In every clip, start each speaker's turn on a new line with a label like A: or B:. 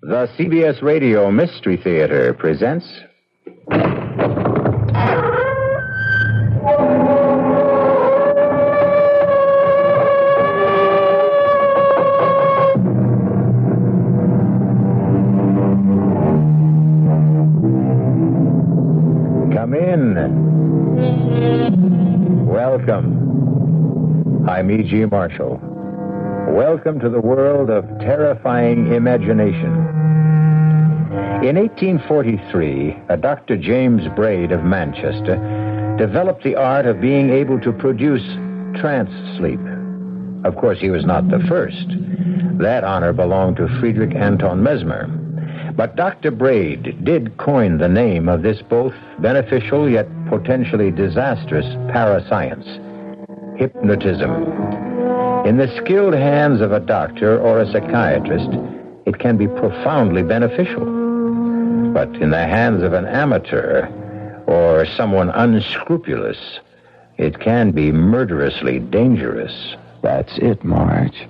A: The CBS Radio Mystery Theater presents... Come in. Welcome. I'm E.G. Marshall. Welcome to the world of terrifying imagination. In 1843, a Dr. James Braid of Manchester developed the art of being able to produce trance sleep. Of course, he was not the first. That honor belonged to Friedrich Anton Mesmer. But Dr. Braid did coin the name of this both beneficial yet potentially disastrous parascience, hypnotism. In the skilled hands of a doctor or a psychiatrist, it can be profoundly beneficial. But in the hands of an amateur or someone unscrupulous, it can be murderously dangerous.
B: That's it, Marge.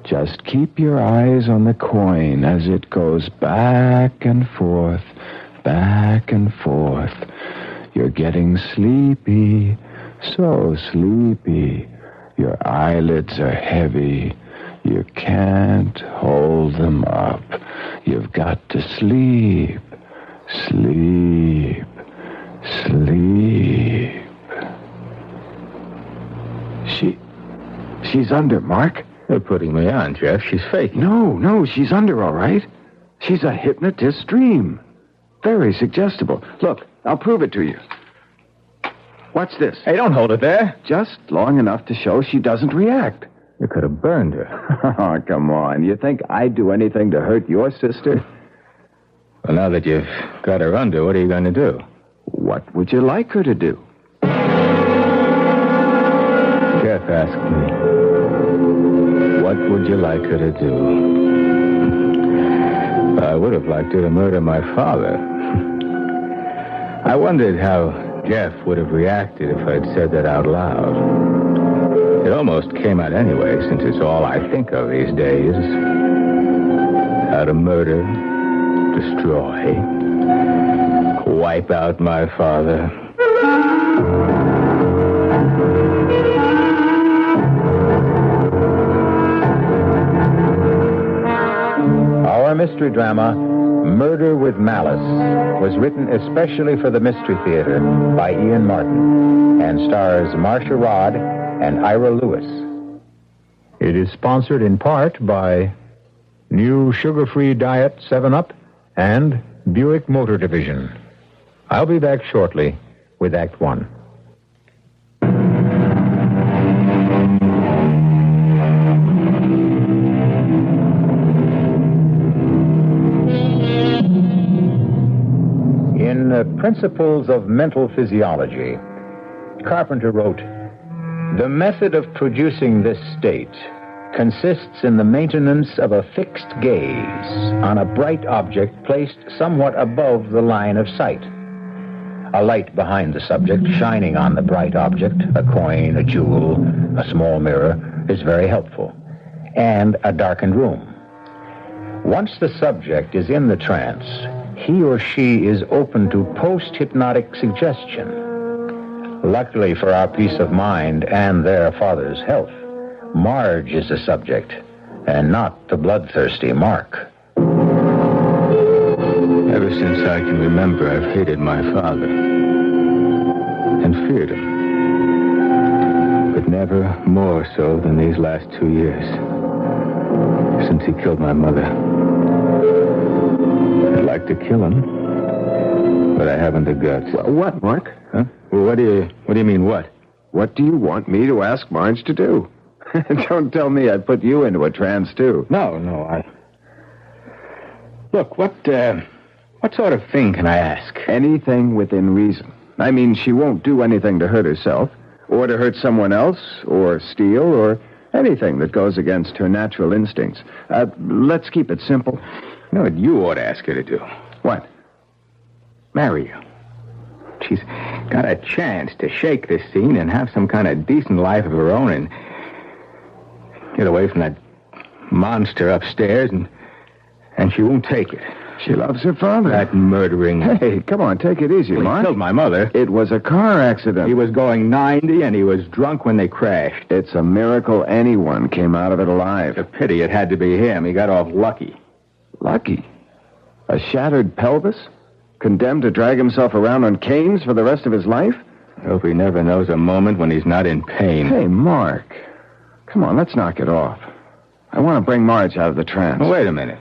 B: Just keep your eyes on the coin as it goes back and forth, back and forth. You're getting sleepy, so sleepy. Your eyelids are heavy. You can't hold them up. You've got to sleep, sleep, sleep. She's under, Mark.
C: You're putting me on, Jeff. She's fake.
B: No, she's under, all right. She's a hypnotist's dream. Very suggestible. Look, I'll prove it to you. What's this?
C: Hey, don't hold it there.
B: Just long enough to show she doesn't react.
C: You could have burned her.
B: Oh, come on. You think I'd do anything to hurt your sister?
C: Well, now that you've got her under, what are you going to do?
B: What would you like her to do?
C: Jeff asked me, what would you like her to do? I would have liked her to murder my father. I wondered how Jeff would have reacted if I'd said that out loud. It almost came out anyway, since it's all I think of these days. How to murder, destroy, wipe out my father.
A: Our mystery drama, Murder with Malice, was written especially for the Mystery Theater by Ian Martin and stars Marcia Rod and Ira Lewis. It is sponsored in part by New Sugar-Free Diet 7-Up and Buick Motor Division. I'll be back shortly with Act One. In Principles of Mental Physiology, Carpenter wrote, "The method of producing this state consists in the maintenance of a fixed gaze on a bright object placed somewhat above the line of sight. A light behind the subject shining on the bright object, a coin, a jewel, a small mirror, is very helpful, and a darkened room. Once the subject is in the trance, he or she is open to post-hypnotic suggestion. Luckily for our peace of mind and their father's health, Marge is the subject, and not the bloodthirsty Mark."
C: Ever since I can remember, I've hated my father and feared him. But never more so than these last 2 years, since he killed my mother. I'd like to kill him, but I haven't the guts.
B: What, Mark?
C: Huh? Well, what do you mean, what?
B: What do you want me to ask Marge to do? Don't tell me I'd put you into a trance, too.
C: No, Look, what sort of thing can I ask?
B: Anything within reason. I mean, she won't do anything to hurt herself, or to hurt someone else, or steal, or anything that goes against her natural instincts. Let's keep it simple.
C: You know what you ought to ask her to do?
B: What?
C: Marry you. She's got a chance to shake this scene and have some kind of decent life of her own and get away from that monster upstairs and And she won't take it.
B: She loves her father.
C: That murdering...
B: Hey, come on, take it easy,
C: Well, he
B: Mark.
C: killed my mother.
B: It was a car accident.
C: He was going 90, and he was drunk when they crashed.
B: It's a miracle anyone came out of it alive.
C: It's a pity it had to be him. He got off lucky.
B: Lucky? A shattered pelvis? Condemned to drag himself around on canes for the rest of his life?
C: I hope he never knows a moment when he's not in pain.
B: Hey, Mark. Come on, let's knock it off. I want to bring Marge out of the trance.
C: Well, wait a minute.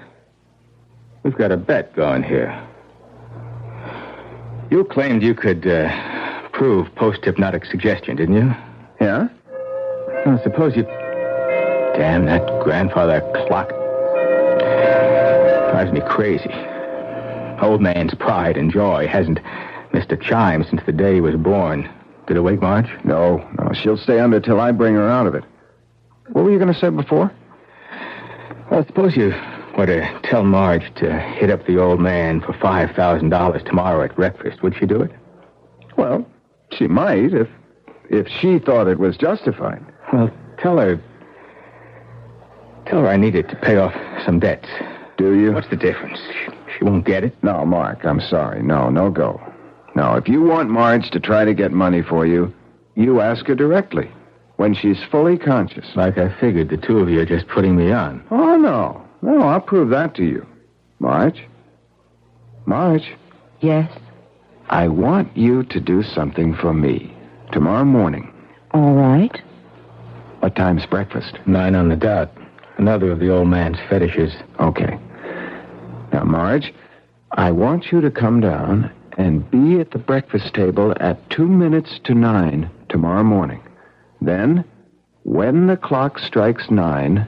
C: We've got a bet going here. You claimed you could prove post-hypnotic suggestion, didn't you?
B: Yeah?
C: Well, suppose you... Damn, that grandfather clock drives me crazy. Old man's pride and joy hasn't missed a chime since the day he was born. Did it wake Marge?
B: No. She'll stay under till I bring her out of it. What were you going to say before?
C: Well, suppose you were to tell Marge to hit up the old man for $5,000 tomorrow at breakfast. Would she do it?
B: Well, she might if she thought it was justified.
C: Well, tell her I need it to pay off some debts.
B: Do you?
C: What's the difference? She won't get it.
B: No, Mark, I'm sorry. No go. No, if you want Marge to try to get money for you, you ask her directly, when she's fully conscious.
C: Like I figured, the two of you are just putting me on.
B: Oh, no. No, I'll prove that to you. Marge?
D: Yes?
B: I want you to do something for me. Tomorrow morning.
D: All right.
B: What time's breakfast?
C: 9 on the dot. Another of the old man's fetishes.
B: Okay. Now, Marge, I want you to come down and be at the breakfast table at 2 minutes to 9 tomorrow morning. Then, when the clock strikes 9,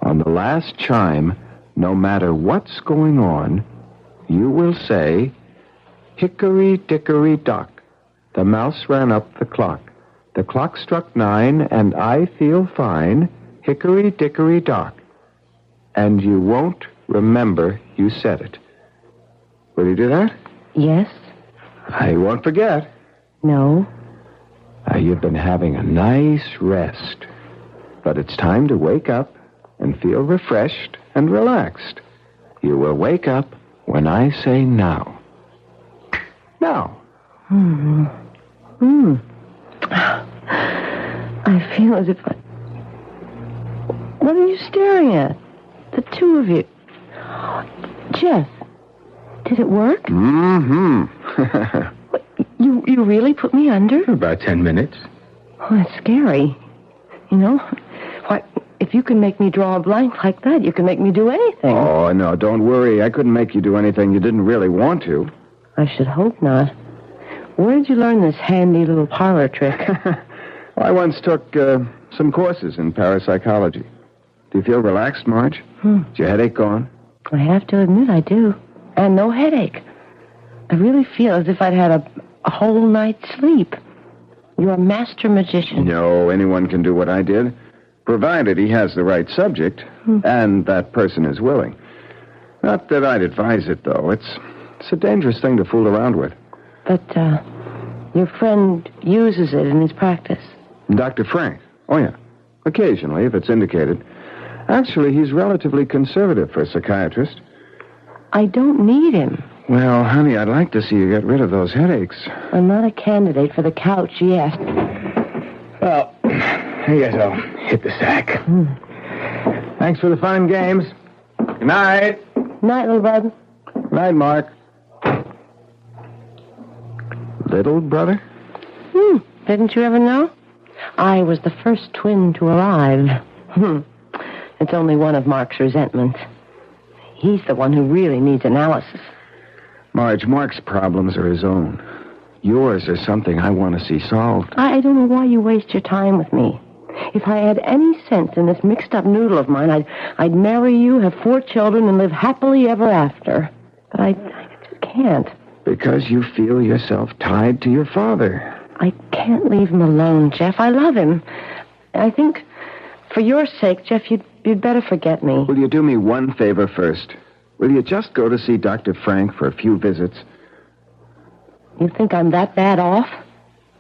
B: on the last chime, no matter what's going on, you will say, "Hickory-dickory-dock. The mouse ran up the clock. The clock struck 9, and I feel fine. Hickory-dickory-dock." And you won't remember you said it. Will you do that?
D: Yes?
B: I won't forget.
D: No?
B: You've been having a nice rest. But it's time to wake up and feel refreshed and relaxed. You will wake up when I say now. Now.
D: I feel as if I... What are you staring at? The two of you. Jeff, did it work?
B: Mm-hmm.
D: What, you really put me under?
C: About 10 minutes.
D: Oh, that's scary. You know, why, if you can make me draw a blank like that, you can make me do anything.
B: Oh, no, don't worry. I couldn't make you do anything you didn't really want to.
D: I should hope not. Where did you learn this handy little parlor trick?
B: I once took some courses in parapsychology. Do you feel relaxed, Marge? Is your headache gone?
D: I have to admit I do. And no headache. I really feel as if I'd had a whole night's sleep. You're a master magician.
B: No, anyone can do what I did, provided he has the right subject, and that person is willing. Not that I'd advise it, though. It's a dangerous thing to fool around with.
D: But, your friend uses it in his practice.
B: Dr. Frank? Oh, yeah. Occasionally, if it's indicated. Actually, he's relatively conservative for a psychiatrist.
D: I don't need him.
B: Well, honey, I'd like to see you get rid of those headaches.
D: I'm not a candidate for the couch yet.
C: Well, I guess I'll hit the sack. Thanks for the fun and games. Good night.
D: Night, little bud.
B: Night, Mark. Little brother?
D: Didn't you ever know? I was the first twin to arrive. It's only one of Mark's resentments. He's the one who really needs analysis.
B: Marge, Mark's problems are his own. Yours are something I want to see solved.
D: I don't know why you waste your time with me. If I had any sense in this mixed-up noodle of mine, I'd marry you, have 4 children, and live happily ever after. But I just can't.
B: Because you feel yourself tied to your father.
D: I can't leave him alone, Jeff. I love him. I think, for your sake, Jeff, you'd better forget me.
B: Will you do me one favor first? Will you just go to see Dr. Frank for a few visits?
D: You think I'm that bad off?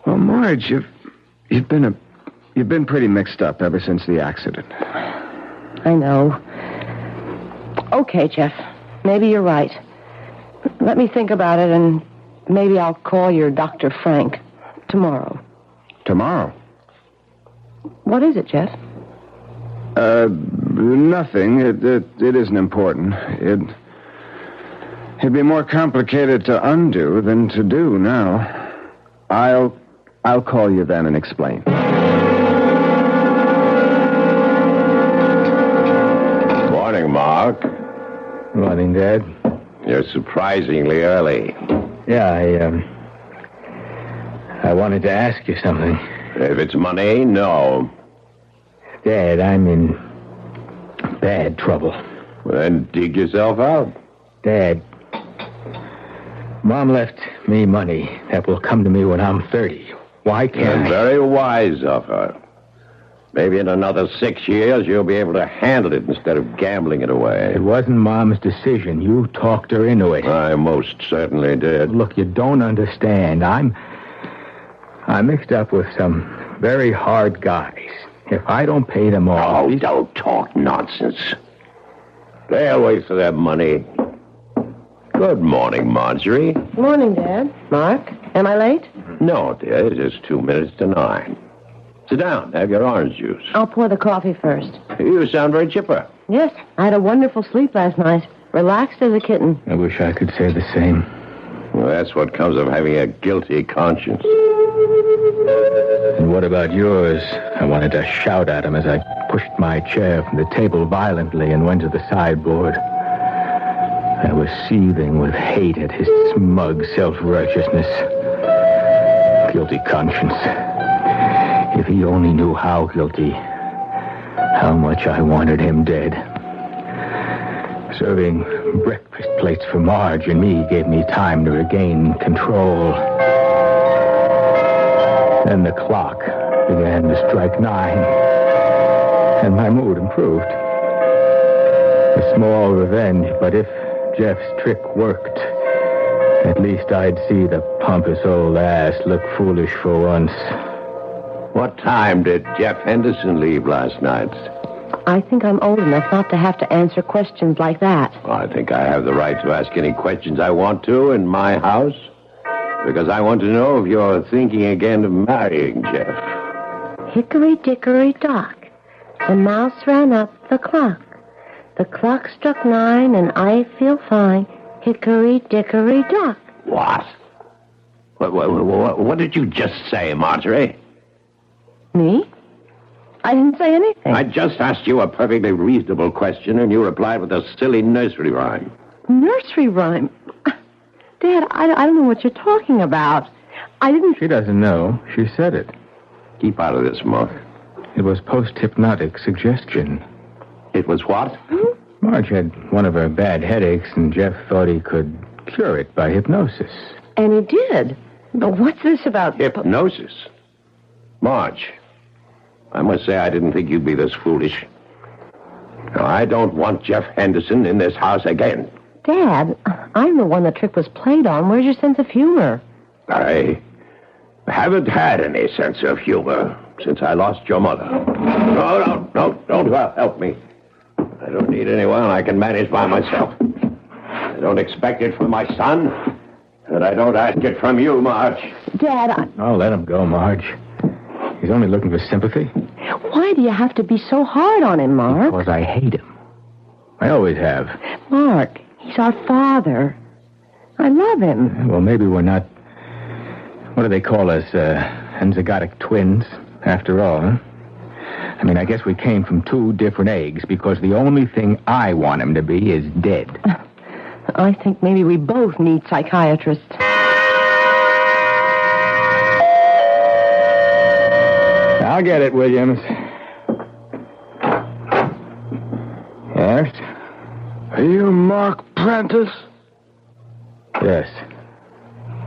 B: Well, Marge, you've been pretty mixed up ever since the accident.
D: I know. Okay, Jeff. maybe you're right. Let me think about it, and maybe I'll call your Dr. Frank tomorrow.
B: Tomorrow?
D: What is it, Jeff?
B: Nothing. It isn't important. It'd be more complicated to undo than to do now. I'll call you then and explain.
E: Morning, Mark.
C: Morning, Dad.
E: You're surprisingly early.
C: Yeah, I wanted to ask you something.
E: If it's money, no.
C: Dad, I'm in bad trouble.
E: Well, then dig yourself out.
C: Dad, Mom left me money that will come to me when I'm 30. Why can't I?
E: Very wise of her. Maybe in another 6 years, you'll be able to handle it instead of gambling it away.
C: It wasn't Mom's decision. You talked her into it.
E: I most certainly did.
C: Look, you don't understand. I'm mixed up with some very hard guys. If I don't pay them off...
E: Oh, don't talk nonsense. Stay away from that money. Good morning, Marjorie.
D: Morning, Dad. Mark, am I late?
E: No, dear, it's just 2 minutes to 9. Sit down. Have your orange juice.
D: I'll pour the coffee first.
E: You sound very chipper.
D: Yes, I had a wonderful sleep last night. Relaxed as a kitten.
C: I wish I could say the same.
E: Well, that's what comes of having a guilty conscience.
C: And what about yours? I wanted to shout at him as I pushed my chair from the table violently and went to the sideboard. I was seething with hate at his smug self-righteousness. Guilty conscience. If he only knew how guilty, how much I wanted him dead. Serving breakfast plates for Marge and me gave me time to regain control. Then the clock began to strike 9, and my mood improved. A small revenge, but if Jeff's trick worked, at least I'd see the pompous old ass look foolish for once.
E: What time did Jeff Henderson leave last night?
D: I think I'm old enough not to have to answer questions like that.
E: Well, I think I have the right to ask any questions I want to in my house. Because I want to know if you're thinking again of marrying Jeff.
D: Hickory dickory dock. The mouse ran up the clock. The clock struck 9 and I feel fine. Hickory dickory dock.
E: What? What did you just say, Marjorie?
D: Me? I didn't say anything.
E: I just asked you a perfectly reasonable question, and you replied with a silly nursery rhyme.
D: Nursery rhyme? Dad, I don't know what you're talking about. I didn't...
C: She doesn't know. She said it.
E: Keep out of this, Mark.
C: It was post-hypnotic suggestion.
E: It was what?
C: Marge had one of her bad headaches, and Jeff thought he could cure it by hypnosis.
D: And he did. But what's this about...
E: Hypnosis? Marge, I must say I didn't think you'd be this foolish. Now, I don't want Jeff Henderson in this house again.
D: Dad, I'm the one the trick was played on. Where's your sense of humor?
E: I haven't had any sense of humor since I lost your mother. No, don't help me. I don't need anyone. I can manage by myself. I don't expect it from my son, and I don't ask it from you, Marge.
D: Dad,
C: Oh, let him go, Marge. He's only looking for sympathy.
D: Why do you have to be so hard on him, Mark?
C: Because I hate him. I always have.
D: Mark, he's our father. I love him.
C: Well, maybe we're not... What do they call us? Enzygotic twins, after all, huh? I mean, I guess we came from 2 different eggs because the only thing I want him to be is dead.
D: I think maybe we both need psychiatrists.
C: I'll get it, Williams. Yes?
B: Are you Mark Prentice?
C: Yes.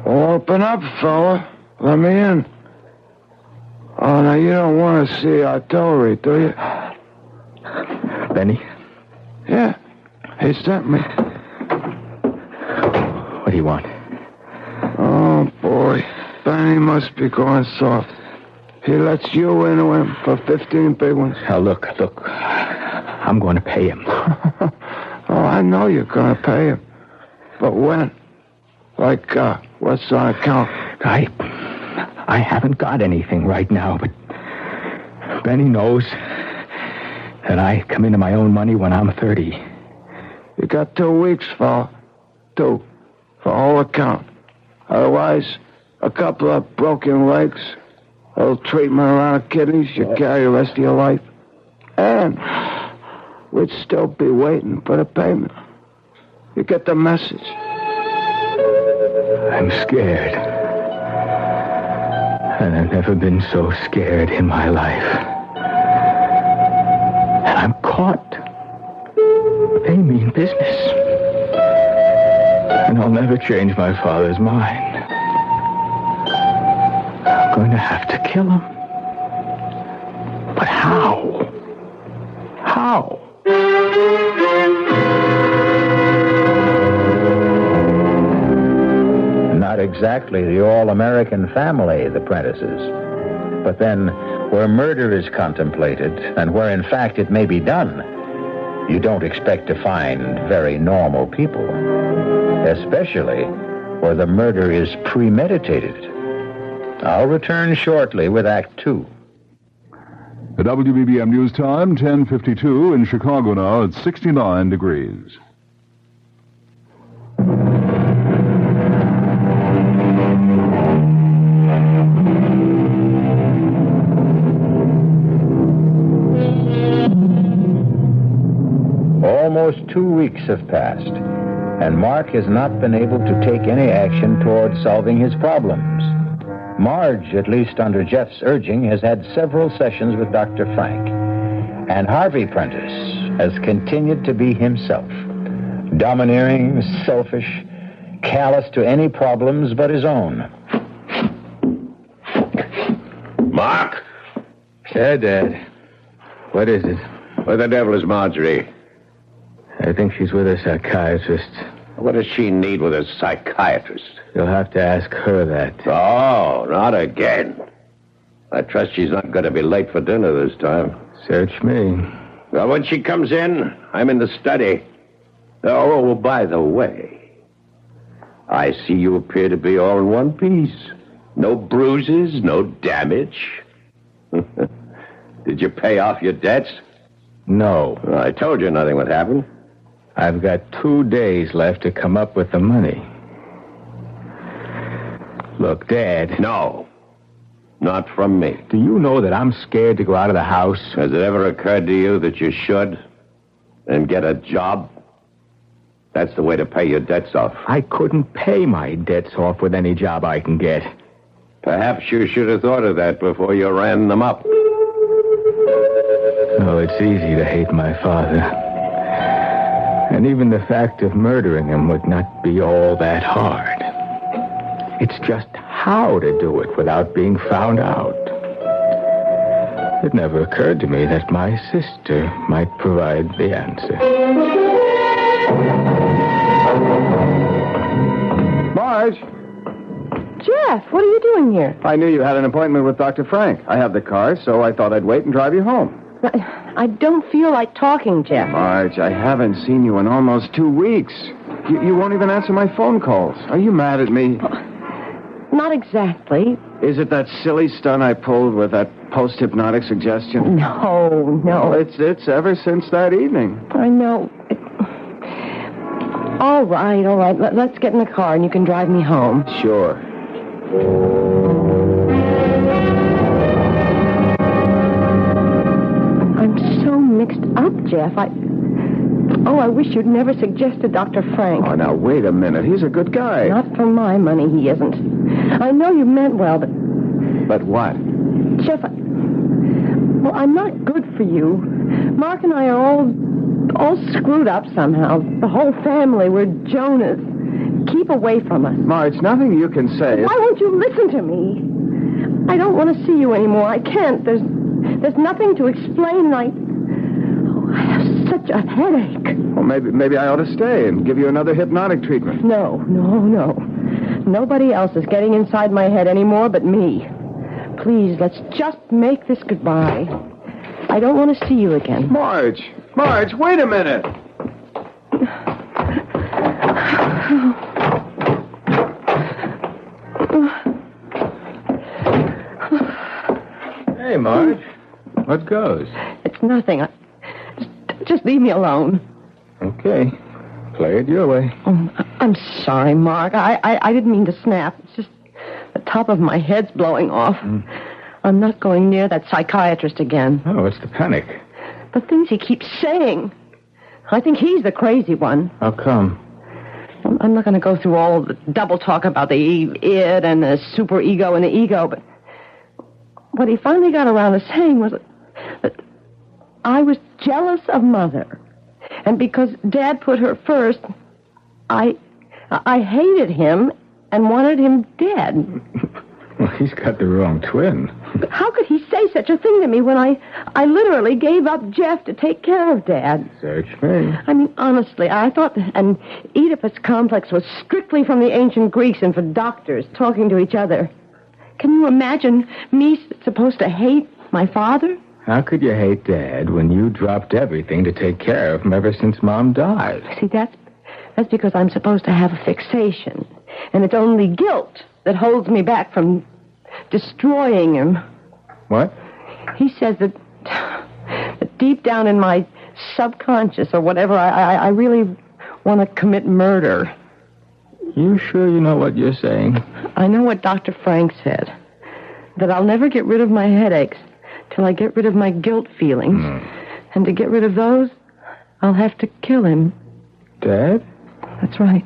B: Open up, fella. Let me in. Oh, now you don't want to see artillery, do you?
C: Benny?
B: Yeah. He sent me.
C: What do you want?
B: Oh, boy. Benny must be going soft. He lets you into him for 15 big ones.
C: Now, look. I'm going to pay him.
B: Oh, I know you're going to pay him. But when? Like, what's on account?
C: I haven't got anything right now, but Benny knows that I come into my own money when I'm 30.
B: You got 2 weeks, fella. 2. For whole account. Otherwise, a couple of broken legs, a little treatment around the kidneys, you carry the rest of your life. And we'd still be waiting for the payment. You get the message.
C: I'm scared. And I've never been so scared in my life. And I'm caught. They mean business. And I'll never change my father's mind. I'm going to have to kill him. But how? How?
A: Not exactly the all-American family, the Prentices. But then, where murder is contemplated, and where in fact it may be done, you don't expect to find very normal people. Especially where the murder is premeditated. I'll return shortly with Act 2.
F: The WBBM News Time, 10:52 in Chicago now at 69 degrees.
A: Almost 2 weeks have passed, and Mark has not been able to take any action toward solving his problems. Marge, at least under Jeff's urging, has had several sessions with Dr. Frank. And Harvey Prentice has continued to be himself. Domineering, selfish, callous to any problems but his own.
E: Mark?
C: Yeah, Dad. What is it?
E: Where the devil is Marjorie?
C: I think she's with a psychiatrist.
E: What does she need with a psychiatrist?
C: You'll have to ask her that.
E: Oh, not again. I trust she's not going to be late for dinner this time.
C: Search me.
E: Well, when she comes in, I'm in the study. Oh, by the way, I see you appear to be all in one piece. No bruises, no damage. Did you pay off your debts?
C: No.
E: Well, I told you nothing would happen.
C: I've got 2 days left to come up with the money. Look, Dad.
E: No. Not from me.
C: Do you know that I'm scared to go out of the house?
E: Has it ever occurred to you that you should and get a job? That's the way to pay your debts off.
C: I couldn't pay my debts off with any job I can get.
E: Perhaps you should have thought of that before you ran them up.
C: Oh, it's easy to hate my father. And even the fact of murdering him would not be all that hard. It's just how to do it without being found out. It never occurred to me that my sister might provide the answer.
B: Marge!
D: Jeff, what are you doing here?
B: I knew you had an appointment with Dr. Frank. I have the car, so I thought I'd wait and drive you home.
D: I don't feel like talking, Jeff.
B: Marge, I haven't seen you in almost 2 weeks. You won't even answer my phone calls. Are you mad at me?
D: Not exactly.
B: Is it that silly stunt I pulled with that post-hypnotic suggestion?
D: No.
B: It's ever since that evening.
D: I know. All right. Let's get in the car and you can drive me home.
B: Sure.
D: I'm so mixed up, Jeff. I wish you'd never suggested Dr. Frank.
B: Oh, now, wait a minute. He's a good guy.
D: Not for my money, he isn't. I know you meant well, but...
B: But what?
D: Jeff, I'm not good for you. Mark and I are all screwed up somehow. The whole family, we're Jonas. Keep away from us.
B: Marge, nothing you can say.
D: Why won't you listen to me? I don't want to see you anymore. I can't. There's nothing to explain. I have such a headache.
B: Well, maybe I ought to stay and give you another hypnotic treatment.
D: No. Nobody else is getting inside my head anymore but me. Please, let's just make this goodbye. I don't want to see you again.
B: Marge, wait a minute.
C: Marge. What goes?
D: It's nothing. Just leave me alone.
C: Okay. Play it your way.
D: Oh, I'm sorry, Mark. I didn't mean to snap. It's just the top of my head's blowing off. I'm not going near that psychiatrist again.
C: Oh, what's the panic?
D: The things he keeps saying. I think he's the crazy one.
C: How come?
D: I'm not going to go through all the double talk about the id and the super ego and the ego, but what he finally got around to saying was that I was jealous of Mother. And because Dad put her first, I hated him and wanted him dead.
C: Well, he's got the wrong twin.
D: But how could he say such a thing to me when I literally gave up Jeff to take care of Dad?
C: Search me.
D: I mean, honestly, I thought an Oedipus complex was strictly from the ancient Greeks and for doctors talking to each other. Can you imagine me supposed to hate my father?
C: How could you hate Dad when you dropped everything to take care of him ever since Mom died?
D: See, that's because I'm supposed to have a fixation. And it's only guilt that holds me back from destroying him.
C: What?
D: He says that deep down in my subconscious or whatever, I really want to commit murder.
C: You sure you know what you're saying?
D: I know what Dr. Frank said. That I'll never get rid of my headaches till I get rid of my guilt feelings. And to get rid of those, I'll have to kill him.
C: Dad?
D: That's right.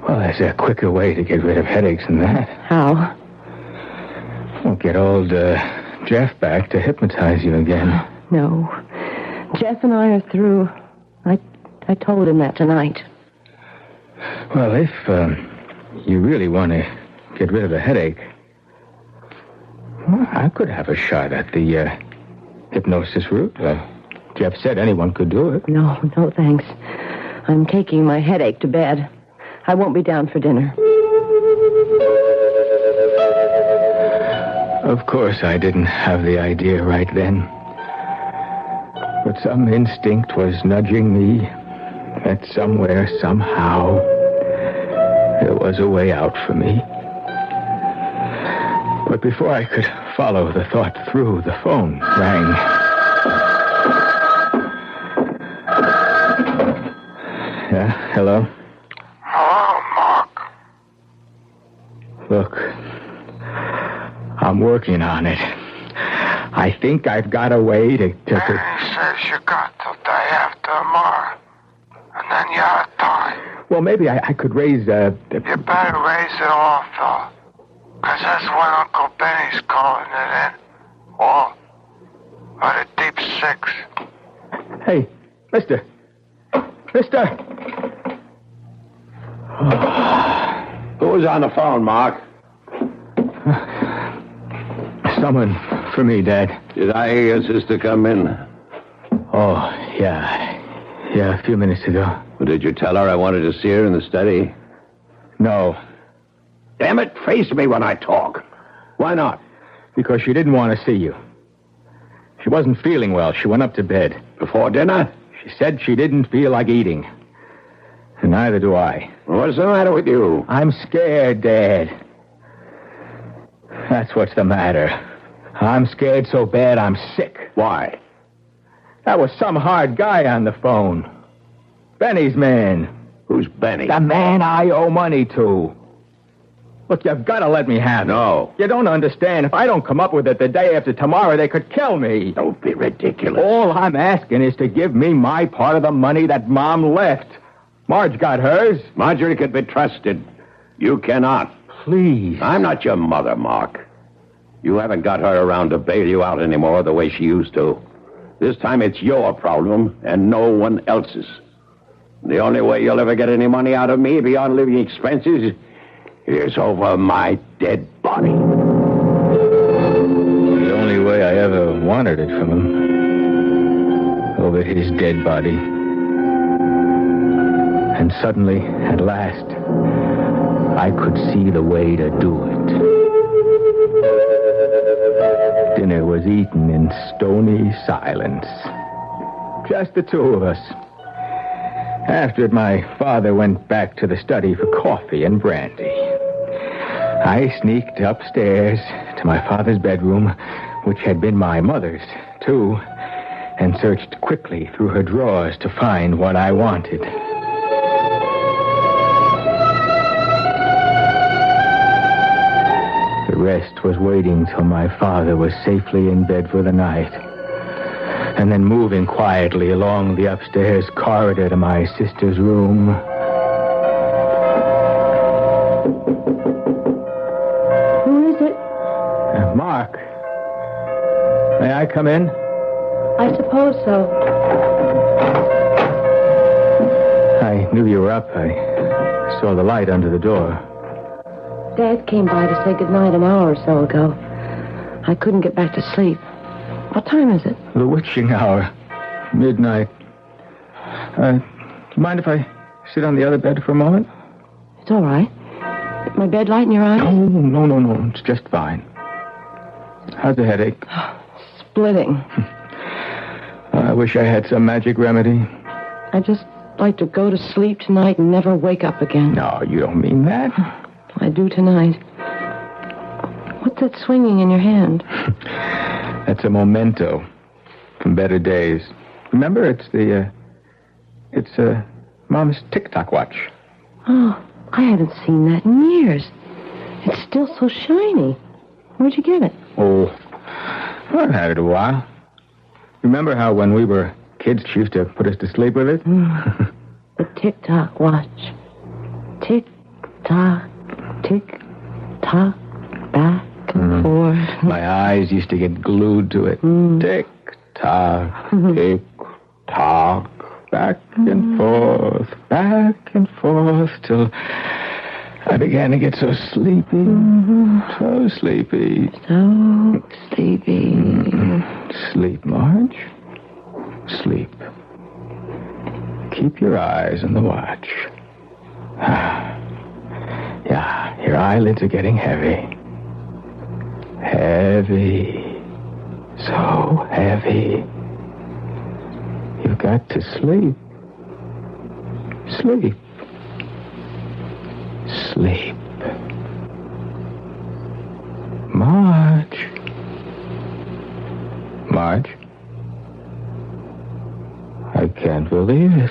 C: Well, there's a quicker way to get rid of headaches than that.
D: How?
C: We'll get old Jeff back to hypnotize you again.
D: No. Jeff and I are through. I told him that tonight.
C: Well, if you really want to get rid of a headache, well, I could have a shot at the hypnosis route. Jeff said anyone could do it.
D: No, thanks. I'm taking my headache to bed. I won't be down for dinner.
C: Of course, I didn't have the idea right then. But some instinct was nudging me that somewhere, somehow, there was a way out for me. But before I could follow the thought through, the phone rang. Yeah, hello?
G: Hello, Mark.
C: Look, I'm working on it. I think I've got a way to...
G: Benny says you got till day after tomorrow. And then you're out of time.
C: Well, maybe I could raise...
G: You better raise it off, though. Because that's when Uncle Benny's calling it in. Or the deep six.
C: Hey, mister.
E: Who was on the phone, Mark?
C: Someone for me, Dad.
E: Did I hear your sister come in?
C: Oh, yeah. Yeah, a few minutes ago.
E: Well, did you tell her I wanted to see her in the study?
C: No,
E: Damn it, face me when I talk. Why not?
C: because she didn't want to see you. She wasn't feeling well. She went up to bed.
E: Before dinner?
C: She said she didn't feel like eating. And neither do I.
E: What's the matter with you?
C: I'm scared, Dad. That's what's the matter. I'm scared so bad I'm sick.
E: Why?
C: That was some hard guy on the phone. Benny's man.
E: Who's Benny?
C: The man I owe money to. Look, you've got to let me have it.
E: No.
C: You don't understand. If I don't come up with it the day after tomorrow, they could kill me.
E: Don't be ridiculous.
C: All I'm asking is to give me my part of the money that Mom left. Marge got hers.
E: Marjorie could be trusted. You cannot.
C: Please.
E: I'm not your mother, Mark. You haven't got her around to bail you out anymore the way she used to. This time it's your problem and no one else's. The only way you'll ever get any money out of me beyond living expenses is over my dead body.
C: The only way I ever wanted it from him. Over his dead body. And suddenly, at last, I could see the way to do it. Dinner was eaten in stony silence. Just the two of us. After it, my father went back to the study for coffee and brandy. I sneaked upstairs to to my father's bedroom, which had been my mother's, too, and searched quickly through her drawers to find what I wanted. The rest was waiting till my father was safely in bed for the night, and then moving quietly along the upstairs corridor to my sister's room.
D: Who is it?
C: Mark. May I come in?
D: I suppose so.
C: I knew you were up. I saw the light under the door.
D: Dad came by to say goodnight an hour or so ago. I couldn't get back to sleep. What time is it?
C: The witching hour. Midnight. Do you mind if I sit on the other bed for a moment?
D: It's all right. My bed light in your eyes?
C: No. It's just fine. How's the headache?
D: Splitting.
C: I wish I had some magic remedy.
D: I'd just like to go to sleep tonight and never wake up again.
C: No, you don't mean that.
D: I do tonight. What's that swinging in your hand?
C: That's a memento from better days. Remember, it's Mom's tick-tock watch.
D: Oh, I haven't seen that in years. It's still so shiny. Where'd you get it?
C: Oh, I've had it a while. Remember how when we were kids, she used to put us to sleep with it?
D: The tick-tock watch. Tick-tock, tick-tock, back and forth.
C: My eyes used to get glued to it. Tick-tock, tick-tock, back and forth, till I began to get so sleepy. So sleepy.
D: So sleepy.
C: Sleep, Marge. Sleep. Keep your eyes on the watch. Yeah, your eyelids are getting heavy. Heavy. So heavy. You've got to sleep. Sleep. Sleep. Marge. Marge? I can't believe it.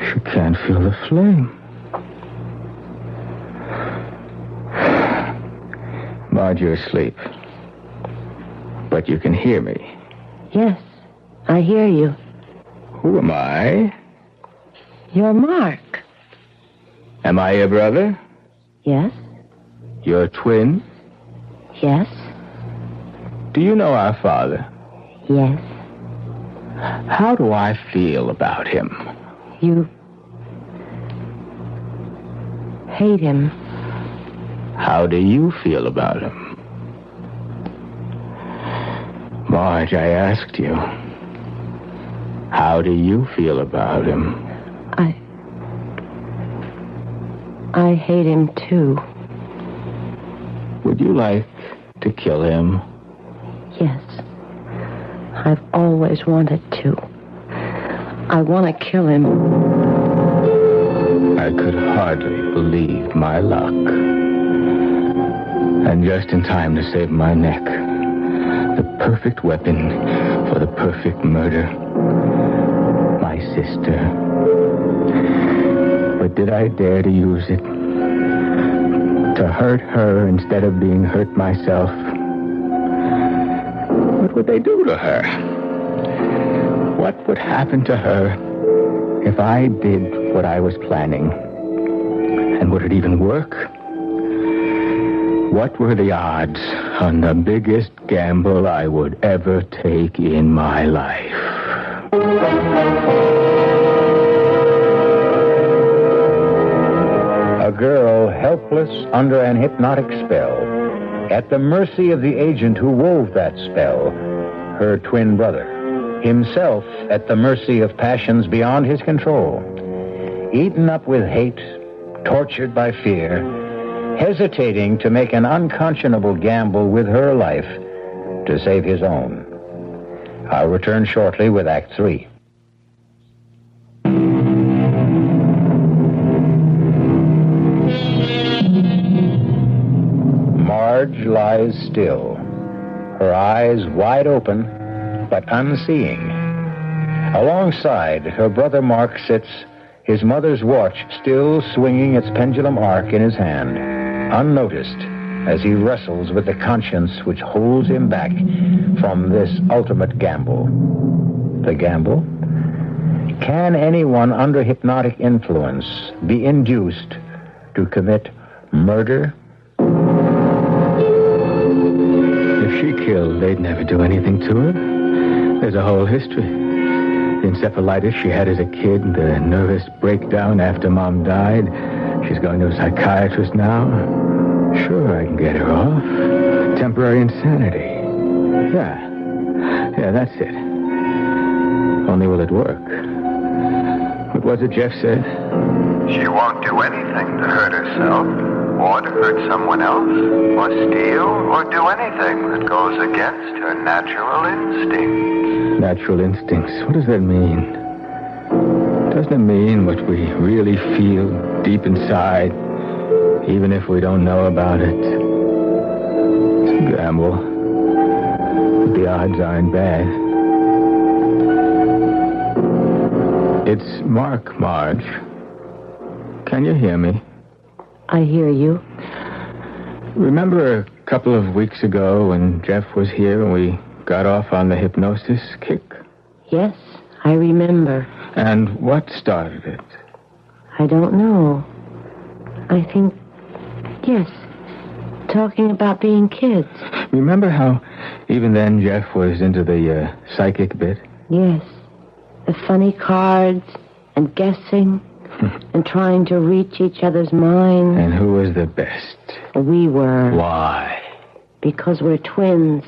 C: She can't feel the flame. Marge, you're asleep. But you can hear me.
D: Yes, I hear you.
C: Who am I?
D: You're Mark.
C: Am I your brother?
D: Yes,
C: Your twin?
D: yes,
C: Do you know our father?
D: yes.
C: How do I feel about him?
D: You hate him.
C: How do you feel about him? Marge, I asked you. How do you feel about him?
D: I hate him too.
C: Would you like to kill him?
D: Yes. I've always wanted to. I want to kill him.
C: I could hardly believe my luck. And just in time to save my neck. The perfect weapon for the perfect murder. My sister. But did I dare to use it? To hurt her instead of being hurt myself? What would they do to her? What would happen to her if I did what I was planning? And would it even work? What were the odds on the biggest gamble I would ever take in my life?
A: A girl helpless under an hypnotic spell, at the mercy of the agent who wove that spell, her twin brother, himself at the mercy of passions beyond his control, eaten up with hate, tortured by fear, hesitating to make an unconscionable gamble with her life to save his own. I'll return shortly with Act 3. was still, her eyes wide open, but unseeing. Alongside, her brother Mark sits, his mother's watch still swinging its pendulum arc in his hand, unnoticed as he wrestles with the conscience which holds him back from this ultimate gamble. The gamble? Can anyone under hypnotic influence be induced to commit murder?
C: If she killed, they'd never do anything to her. There's a whole history. The encephalitis she had as a kid, the nervous breakdown after Mom died. She's going to a psychiatrist now. Sure, I can get her off. Temporary insanity. Yeah, that's it. Only will it work? What was it Jeff said?
G: She won't do anything to hurt herself, or to hurt someone else, or steal, or do anything that goes against her natural instincts.
C: Natural instincts. What does that mean? Doesn't it mean what we really feel deep inside, even if we don't know about it? It's a gamble. But the odds aren't bad. It's Mark, Marge. Can you hear me?
D: I hear you.
C: Remember a couple of weeks ago when Jeff was here and we got off on the hypnosis kick?
D: Yes, I remember.
C: And what started it?
D: I don't know. I think, yes, talking about being kids.
C: Remember how even then Jeff was into the psychic bit?
D: Yes. The funny cards and guessing and trying to reach each other's minds.
C: And who was the best?
D: We were.
C: Why?
D: Because we're twins.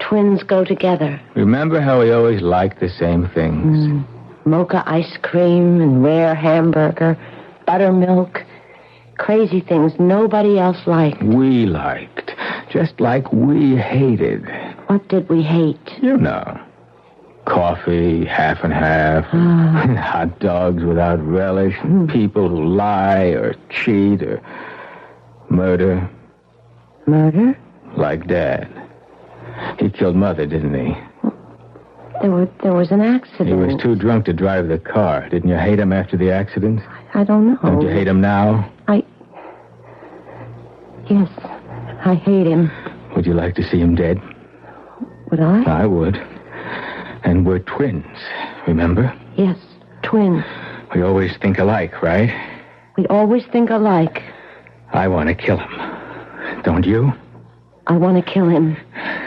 D: Twins go together.
C: Remember how we always liked the same things?
D: Mocha ice cream and rare hamburger, buttermilk, crazy things nobody else liked.
C: We liked, just like we hated.
D: What did we hate?
C: You know. Coffee, half and half, hot dogs without relish, people who lie or cheat or murder.
D: Murder?
C: Like Dad. He killed Mother, didn't he?
D: There was an accident.
C: He was too drunk to drive the car. Didn't you hate him after the accident?
D: I don't know.
C: Don't you hate him now?
D: Yes, I hate him.
C: Would you like to see him dead?
D: Would I?
C: I would. And we're twins, remember?
D: Yes, twins.
C: We always think alike, right?
D: We always think alike.
C: I want to kill him. Don't you?
D: I want to kill him.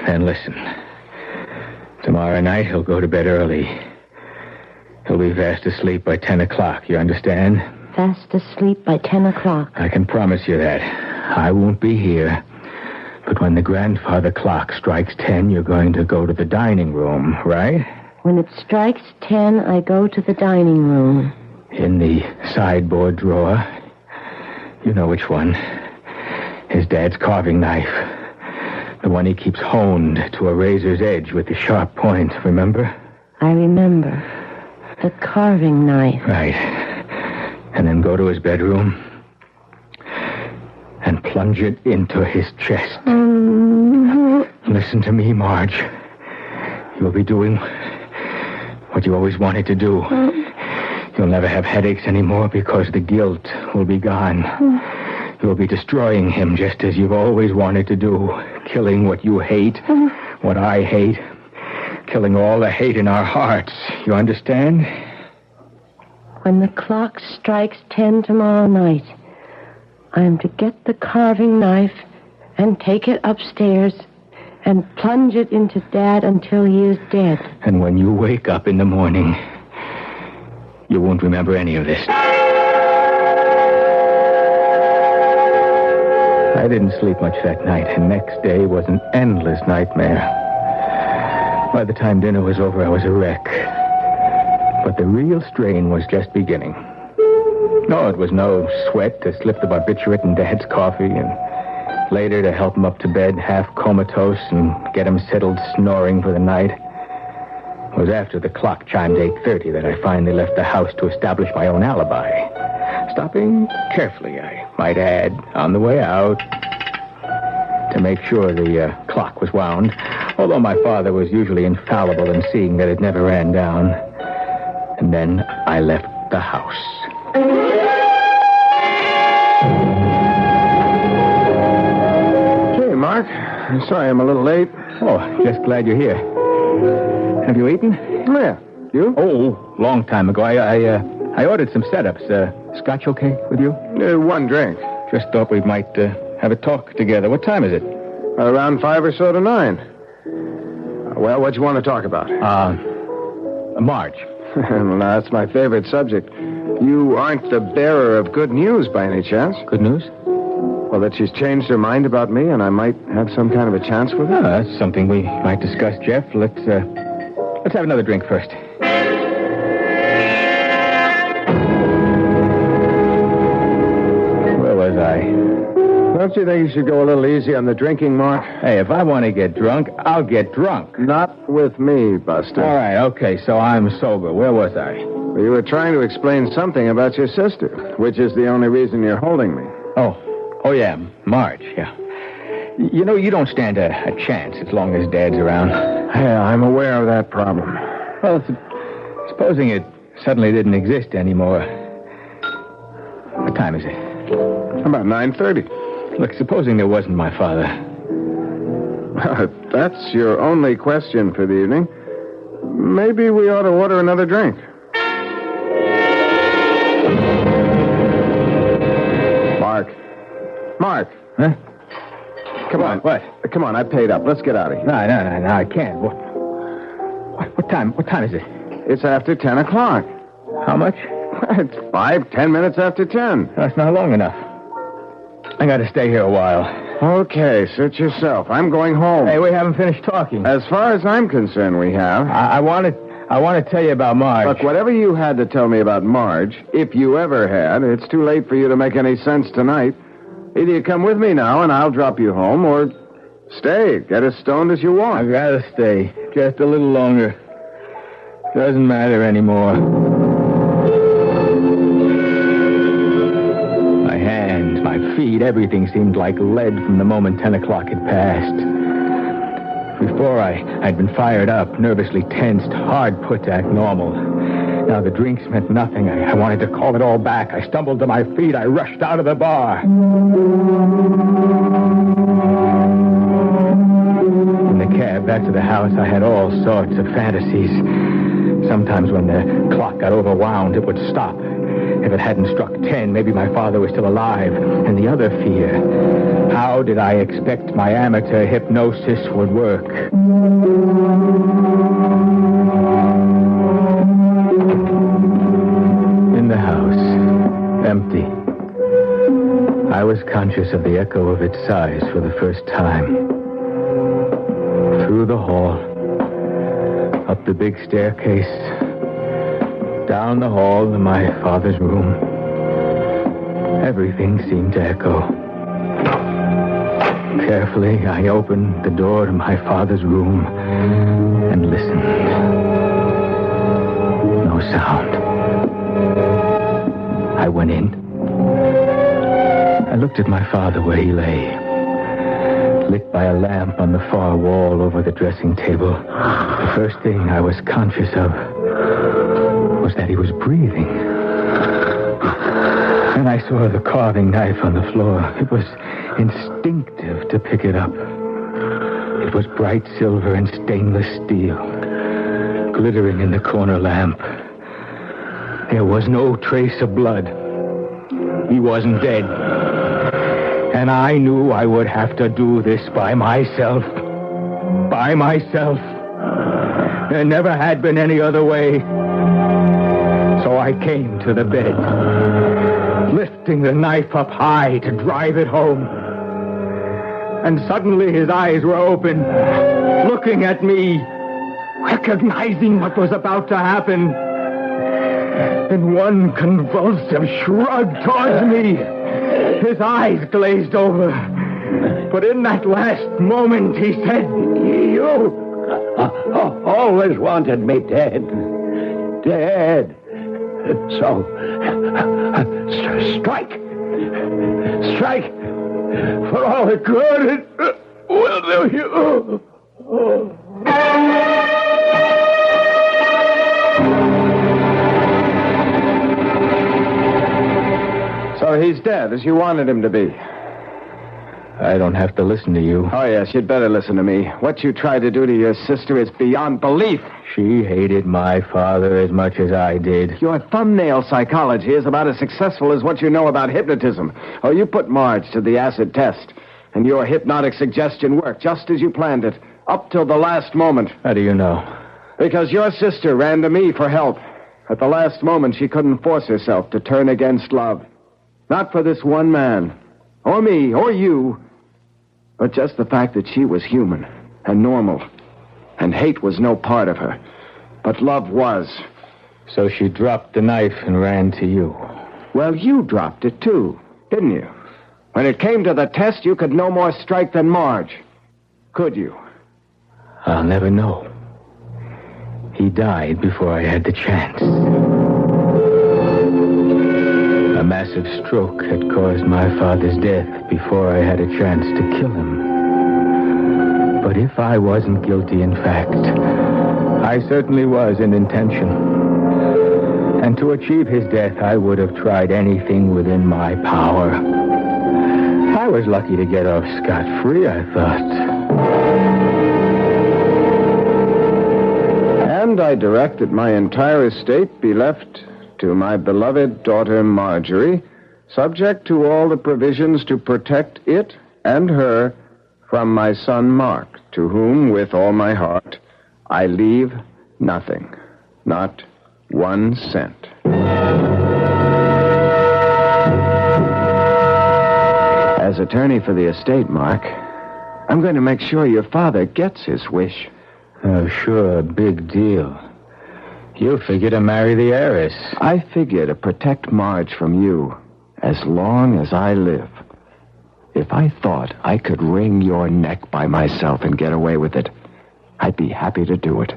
C: Then listen. Tomorrow night, he'll go to bed early. He'll be fast asleep by 10 o'clock, you understand?
D: Fast asleep by 10 o'clock.
C: I can promise you that. I won't be here. But when the grandfather clock strikes 10, you're going to go to the dining room, right?
D: When it strikes 10, I go to the dining room.
C: In the sideboard drawer. You know which one. His dad's carving knife. The one he keeps honed to a razor's edge with the sharp point, remember?
D: I remember. The carving knife.
C: Right. And then go to his bedroom and plunge it into his chest. Listen to me, Marge. You'll be doing what you always wanted to do. You'll never have headaches anymore because the guilt will be gone. You'll be destroying him just as you've always wanted to do. Killing what you hate, what I hate. Killing all the hate in our hearts. You understand?
D: When the clock strikes 10 tomorrow night, I'm to get the carving knife and take it upstairs and plunge it into Dad until he is dead.
C: And when you wake up in the morning, you won't remember any of this. I didn't sleep much that night, and next day was an endless nightmare. By the time dinner was over, I was a wreck. But the real strain was just beginning. No, it was no sweat to slip the barbiturate in Dad's coffee, and later to help him up to bed half comatose and get him settled snoring for the night. It was after the clock chimed 8:30 that I finally left the house to establish my own alibi. Stopping carefully, I might add, on the way out, to to make sure the clock was wound, although my father was usually infallible in seeing that it never ran down. And then I left the house.
H: Hey, Mark. I'm sorry I'm a little late.
C: Oh, just glad you're here. Have you eaten?
H: Yeah. You?
C: Oh, long time ago. I ordered some setups. Scotch okay with you?
H: One drink.
C: Just thought we might have a talk together. What time is it?
H: Around 5 or so to 9. Well, what you want to talk about?
C: Marge.
H: Well, that's my favorite subject. You aren't the bearer of good news by any chance?
C: Good news?
H: Well, that she's changed her mind about me and I might have some kind of a chance with her?
C: That's something we might discuss, Jeff. Let's have another drink first. Where was I?
H: Don't you think you should go a little easy on the drinking, Mark?
C: Hey, if I want to get drunk, I'll get drunk.
H: Not with me, Buster.
C: All right, okay, so I'm sober. Where was I?
H: You were trying to explain something about your sister, which is the only reason you're holding me.
C: Oh, yeah, Marge, yeah. You know, you don't stand a chance as long as Dad's around.
H: Yeah, I'm aware of that problem.
C: Well, supposing it suddenly didn't exist anymore. What time is it?
H: About 9:30.
C: Look, supposing there wasn't my father.
H: If that's your only question for the evening, maybe we ought to order another drink. Mark.
C: Huh?
H: Come on.
C: What?
H: Come on, I paid up. Let's get out of here.
C: No, I can't. What time is it?
H: It's after 10 o'clock.
C: How much?
H: It's 10 minutes after 10.
C: That's not long enough. I gotta stay here a while.
H: Okay, suit yourself. I'm going home.
C: Hey, we haven't finished talking.
H: As far as I'm concerned, we have.
C: I want to tell you about Marge.
H: Look, whatever you had to tell me about Marge, if you ever had, it's too late for you to make any sense tonight. Either you come with me now and I'll drop you home, or stay. Get as stoned as you want.
C: I've got to stay. Just a little longer. Doesn't matter anymore. My hands, my feet, everything seemed like lead from the moment 10 o'clock had passed. Before I'd been fired up, nervously tensed, hard put to act normal. Now the drinks meant nothing. I wanted to call it all back. I stumbled to my feet. I rushed out of the bar. In the cab back to the house, I had all sorts of fantasies. Sometimes when the clock got overwound, it would stop. If it hadn't struck 10, maybe my father was still alive. And the other fear, how did I expect my amateur hypnosis would work? In the house, empty. I was conscious of the echo of its sighs for the first time. Through the hall, up the big staircase, down the hall to my father's room. Everything seemed to echo. Carefully, I opened the door to my father's room and listened. No sound. I went in. I looked at my father where he lay, lit by a lamp on the far wall over the dressing table. The first thing I was conscious of was that he was breathing. Then I saw the carving knife on the floor. It was instinctive to pick it up. It was bright silver and stainless steel, glittering in the corner lamp. There was no trace of blood. He wasn't dead. And I knew I would have to do this by myself. By myself. There never had been any other way. So I came to the bed, lifting the knife up high to drive it home. And suddenly his eyes were open, looking at me, recognizing what was about to happen. In one convulsive shrug towards me, his eyes glazed over. But in that last moment, he said, "You
E: always wanted me dead. Dead. So, strike. Strike. For all the good will do you.
H: So he's dead, as you wanted him to be.
C: I don't have to listen to you.
H: Oh, yes, you'd better listen to me. What you tried to do to your sister is beyond belief.
C: She hated my father as much as I did.
H: Your thumbnail psychology is about as successful as what you know about hypnotism. Oh, you put Marge to the acid test, and your hypnotic suggestion worked just as you planned it, up till the last moment.
C: How do you know?
H: Because your sister ran to me for help. At the last moment, she couldn't force herself to turn against love. Not for this one man, or me, or you, but just the fact that she was human and normal, and hate was no part of her, but love was.
C: So she dropped the knife and ran to you.
H: Well, you dropped it too, didn't you? When it came to the test, you could no more strike than Marge. Could you?
C: I'll never know. He died before I had the chance. A massive stroke had caused my father's death before I had a chance to kill him. But if I wasn't guilty in fact, I certainly was in intention. And to achieve his death, I would have tried anything within my power. I was lucky to get off scot-free, I thought.
H: And I directed my entire estate be left to my beloved daughter Marjorie, subject to all the provisions to protect it and her from my son Mark, to whom, with all my heart, I leave nothing, not 1 cent. As attorney for the estate, Mark, I'm going to make sure your father gets his wish.
C: Oh, sure, big deal. You figure to marry the heiress.
H: I figure to protect Marge from you as long as I live. If I thought I could wring your neck by myself and get away with it, I'd be happy to do it.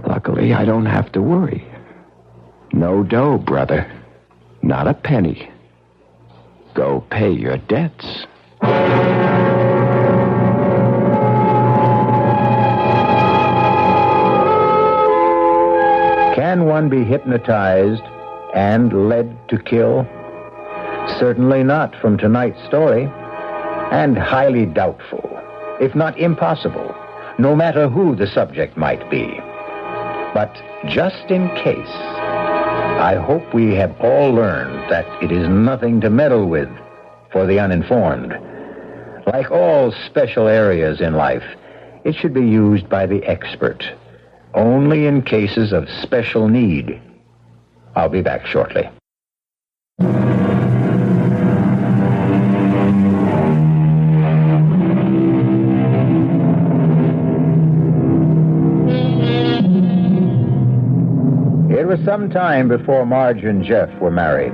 H: Luckily, I don't have to worry. No dough, brother. Not a penny. Go pay your debts.
A: Can one be hypnotized and led to kill? Certainly not from tonight's story, and highly doubtful, if not impossible, no matter who the subject might be. But just in case, I hope we have all learned that it is nothing to meddle with for the uninformed. Like all special areas in life, it should be used by the expert, only in cases of special need. I'll be back shortly. It was some time before Marge and Jeff were married,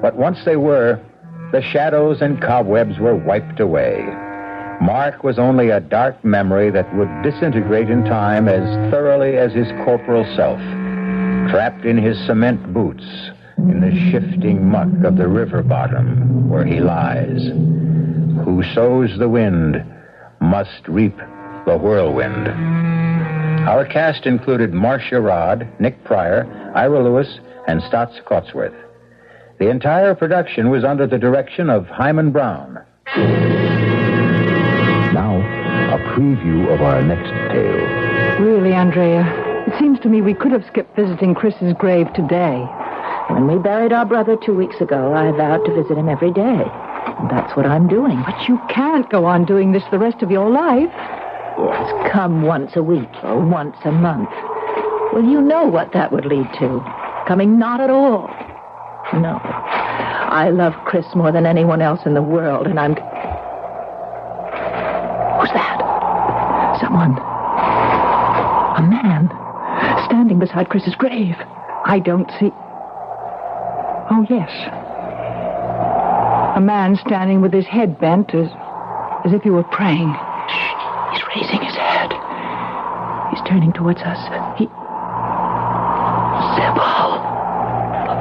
A: but once they were, the shadows and cobwebs were wiped away. Mark was only a dark memory that would disintegrate in time as thoroughly as his corporal self, trapped in his cement boots in the shifting muck of the river bottom where he lies. Who sows the wind must reap the whirlwind. Our cast included Marcia Rodd, Nick Pryor, Ira Lewis, and Stotts Cotsworth. The entire production was under the direction of Hyman Brown. Now, a preview of our next tale.
I: Really, Andrea, it seems to me we could have skipped visiting Chris's grave today.
J: When we buried our brother 2 weeks ago, I vowed to visit him every day. And that's what I'm doing.
I: But you can't go on doing this the rest of your life.
J: Yes, come once a week or once a month. Well, you know what that would lead to. Coming not at all. No. I love Chris more than anyone else in the world, and I'm... Who's that? Someone. A man. Standing beside Chris's grave.
I: I don't see... Oh, yes. A man standing with his head bent as if he were praying.
J: Shh. He's raising his head. He's turning towards us. Sybil.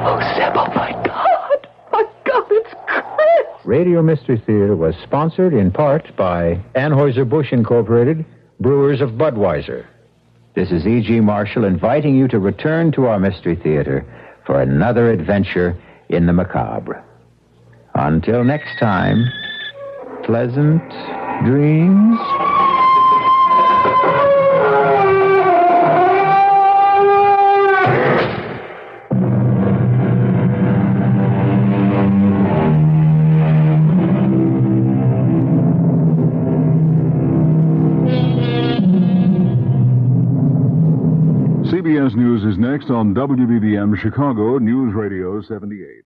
J: Oh, Sybil, my God. My God, it's Chris.
A: Radio Mystery Theater was sponsored in part by Anheuser-Busch Incorporated, Brewers of Budweiser. This is E.G. Marshall inviting you to return to our Mystery Theater for another adventure in the macabre. Until next time, pleasant dreams.
F: CBS News is next on WBBM Chicago News Radio 78.